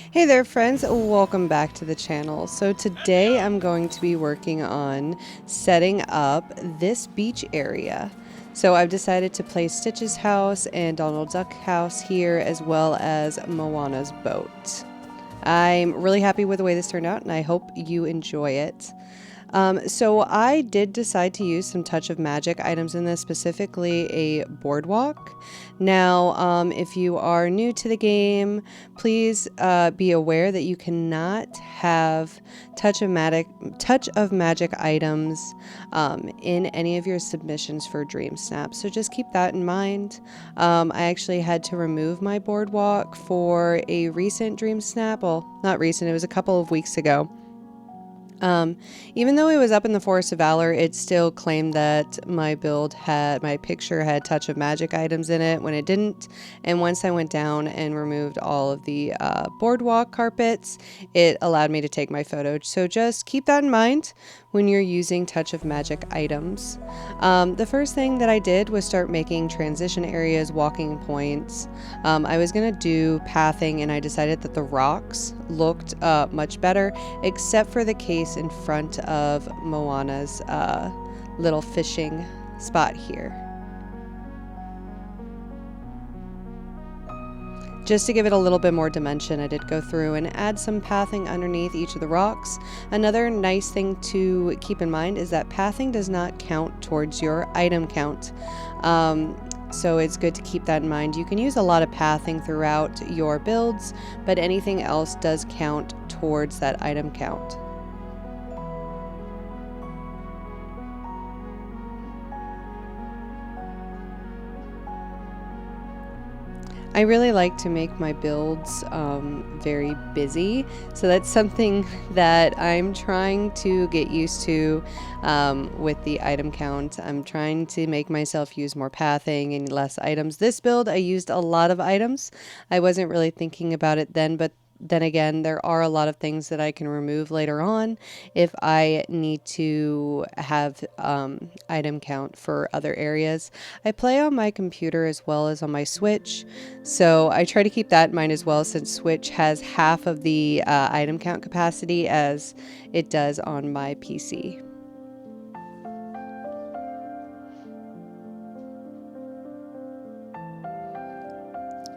Hey there friends, welcome back to the channel. So today I'm going to be working on setting up this beach area. So I've decided to place Stitch's house and Donald Duck house here, as well as Moana's boat. I'm really happy with the way this turned out and I hope you enjoy it. So I did decide to use some Touch of Magic items in this, specifically a boardwalk. Now, if you are new to the game, please be aware that you cannot have Touch of Magic items in any of your submissions for Dream Snap. So just keep that in mind. I actually had to remove my boardwalk for a recent Dream Snap. Well, not recent, it was a couple of weeks ago. Even though it was up in the Forest of Valor, it still claimed that my picture had Touch of Magic items in it when it didn't. And once I went down and removed all of the boardwalk carpets, it allowed me to take my photo. So just keep that in mind when you're using Touch of Magic items. The first thing that I did was start making transition areas, walking points. I was gonna do pathing and I decided that the rocks looked much better, except for the case in front of Moana's little fishing spot here. Just to give it a little bit more dimension, I did go through and add some pathing underneath each of the rocks. Another nice thing to keep in mind is that pathing does not count towards your item count. So it's good to keep that in mind. You can use a lot of pathing throughout your builds, but anything else does count towards that item count. I really like to make my builds very busy, so that's something that I'm trying to get used to with the item count. I'm trying to make myself use more pathing and less items. This build, I used a lot of items. I wasn't really thinking about it but then again, there are a lot of things that I can remove later on if I need to have item count for other areas. I play on my computer as well as on my Switch, so I try to keep that in mind as well, since Switch has half of the item count capacity as it does on my PC.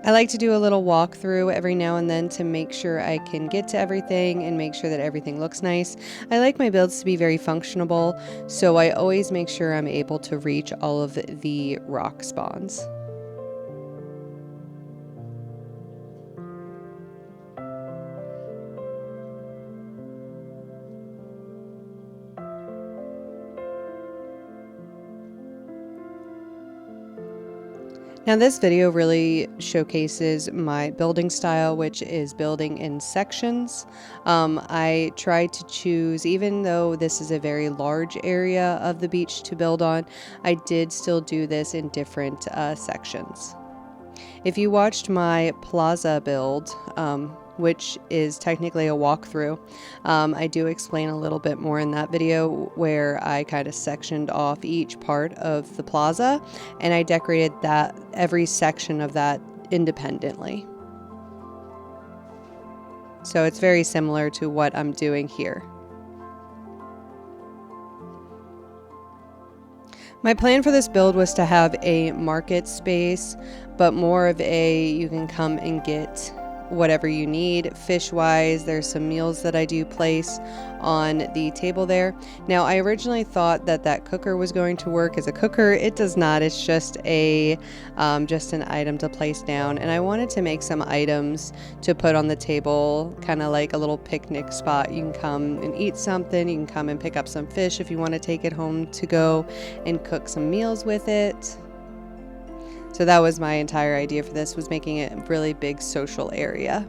I like to do a little walkthrough every now and then to make sure I can get to everything and make sure that everything looks nice. I like my builds to be very functional, so I always make sure I'm able to reach all of the rock spawns. Now this video really showcases my building style, which is building in sections. I try to choose, even though this is a very large area of the beach to build on, I did still do this in different sections. If you watched my plaza build, which is technically a walkthrough, I do explain a little bit more in that video where I kind of sectioned off each part of the plaza and I decorated every section of that independently. So it's very similar to what I'm doing here. My plan for this build was to have a market space, but more of you can come and get whatever you need. Fish wise, there's some meals that I do place on the table there. Now, I originally thought that cooker was going to work as a cooker. It does not. It's just just an item to place down. And I wanted to make some items to put on the table, kind of like a little picnic spot. You can come and eat something. You can come and pick up some fish if you want to take it home to go and cook some meals with it. So that was my entire idea for this, was making it a really big social area.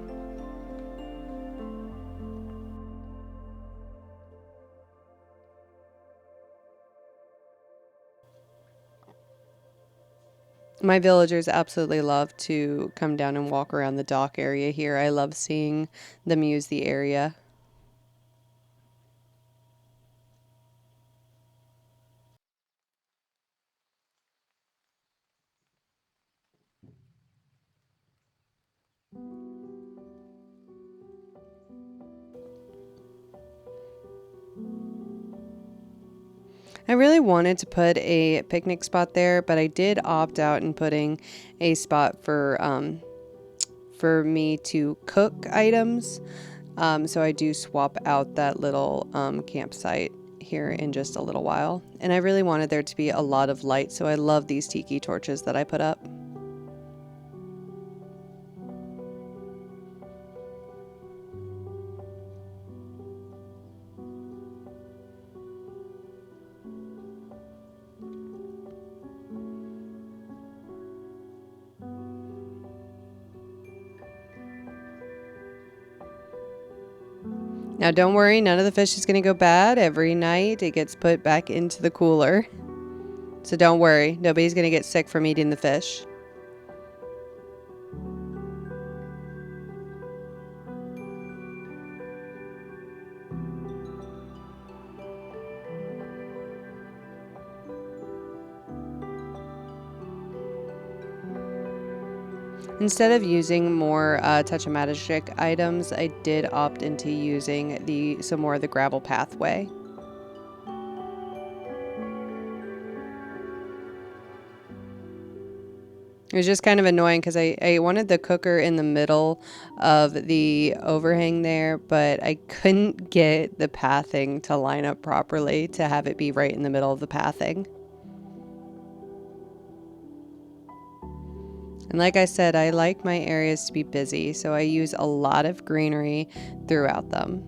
My villagers absolutely love to come down and walk around the dock area here. I love seeing them use the area. I really wanted to put a picnic spot there, but I did opt out in putting a spot for me to cook items. So I do swap out that little campsite here in just a little while. And I really wanted there to be a lot of light, so I love these tiki torches that I put up. Now don't worry, none of the fish is going to go bad. Every night it gets put back into the cooler. So don't worry, nobody's going to get sick from eating the fish. Instead of using more Touch of Magic items, I did opt into using some more of the gravel pathway. It was just kind of annoying because I wanted the cooker in the middle of the overhang there, but I couldn't get the pathing to line up properly to have it be right in the middle of the pathing. And like I said, I like my areas to be busy, so I use a lot of greenery throughout them.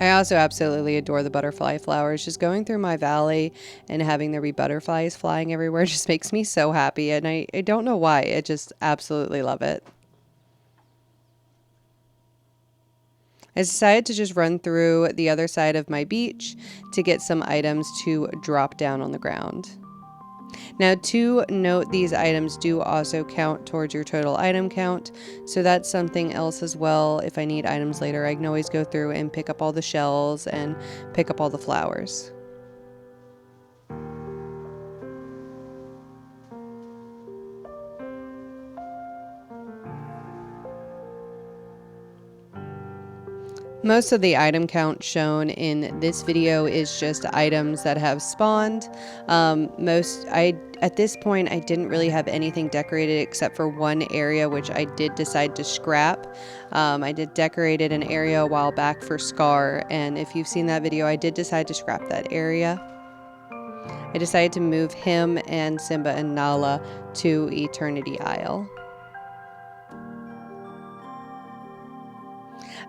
I also absolutely adore the butterfly flowers. Just going through my valley and having there be butterflies flying everywhere just makes me so happy. And I don't know why. I just absolutely love it. I decided to just run through the other side of my beach to get some items to drop down on the ground. Now, to note, these items do also count towards your total item count, so that's something else as well. If I need items later, I can always go through and pick up all the shells and pick up all the flowers. Most of the item count shown in this video is just items that have spawned. At this point, I didn't really have anything decorated except for one area, which I did decide to scrap. I did decorated an area a while back for Scar, and if you've seen that video, I did decide to scrap that area. I decided to move him and Simba and Nala to Eternity Isle.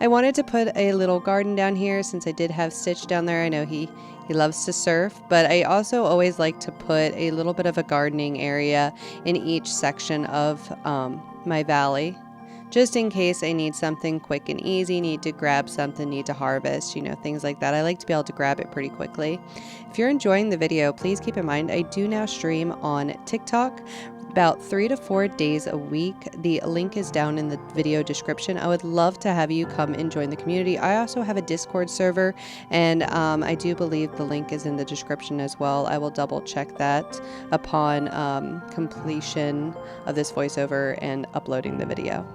I wanted to put a little garden down here since I did have Stitch down there. I know he loves to surf, but I also always like to put a little bit of a gardening area in each section of my valley, just in case I need something quick and easy, need to grab something, need to harvest, things like that. I like to be able to grab it pretty quickly. If you're enjoying the video, please keep in mind I do now stream on TikTok about 3 to 4 days a week. The link is down in the video description. I would love to have you come and join the community. I also have a Discord server, and I do believe the link is in the description as well. I will double check that upon completion of this voiceover and uploading the video.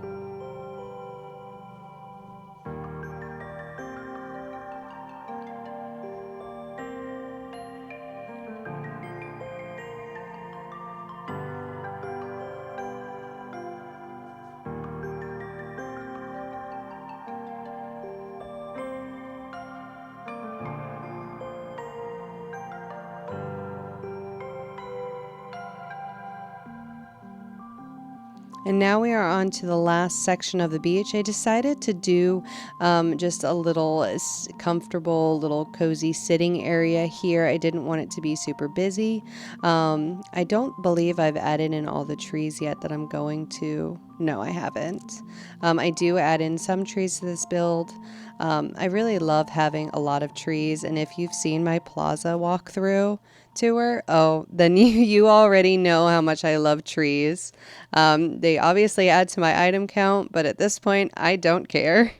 And now we are on to the last section of the beach. I decided to do just a little comfortable, little cozy sitting area here. I didn't want it to be super busy. I don't believe I've added in all the trees yet that I'm going to. No, I haven't. I do add in some trees to this build. I really love having a lot of trees, and if you've seen my plaza walkthrough tour, then you already know how much I love trees. They obviously add to my item count, but at this point, I don't care.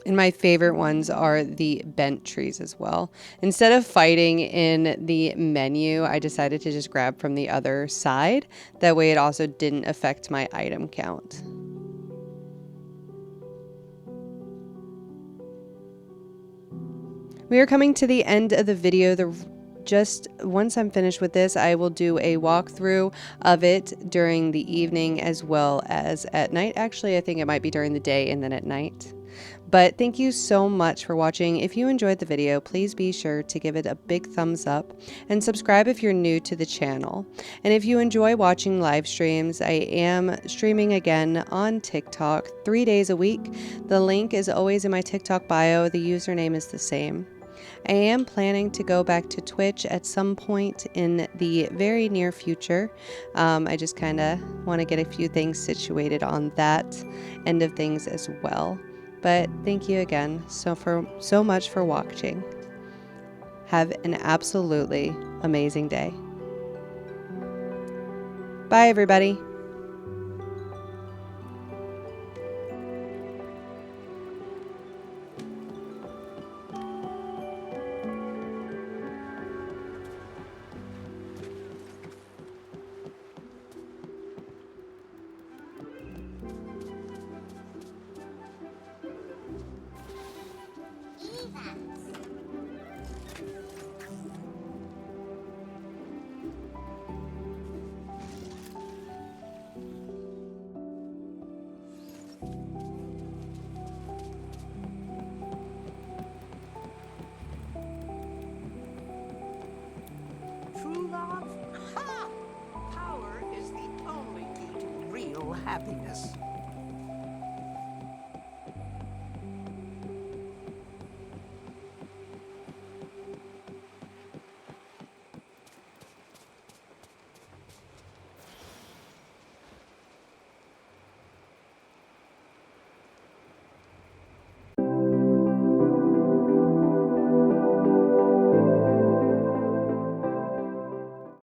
And my favorite ones are the bent trees as well. Instead of fighting in the menu, I decided to just grab from the other side. That way it also didn't affect my item count. We are coming to the end of the video. Just once I'm finished with this, I will do a walkthrough of it during the evening as well as at night. Actually, I think it might be during the day and then at night. But thank you so much for watching. If you enjoyed the video, please be sure to give it a big thumbs up and subscribe if you're new to the channel. And if you enjoy watching live streams, I am streaming again on TikTok 3 days a week. The link is always in my TikTok bio. The username is the same. I am planning to go back to Twitch at some point in the very near future. I just kind of want to get a few things situated on that end of things as well. But thank you again so much for watching. Have an absolutely amazing day. Bye, everybody. True love? Ha! Power is the only key to real happiness.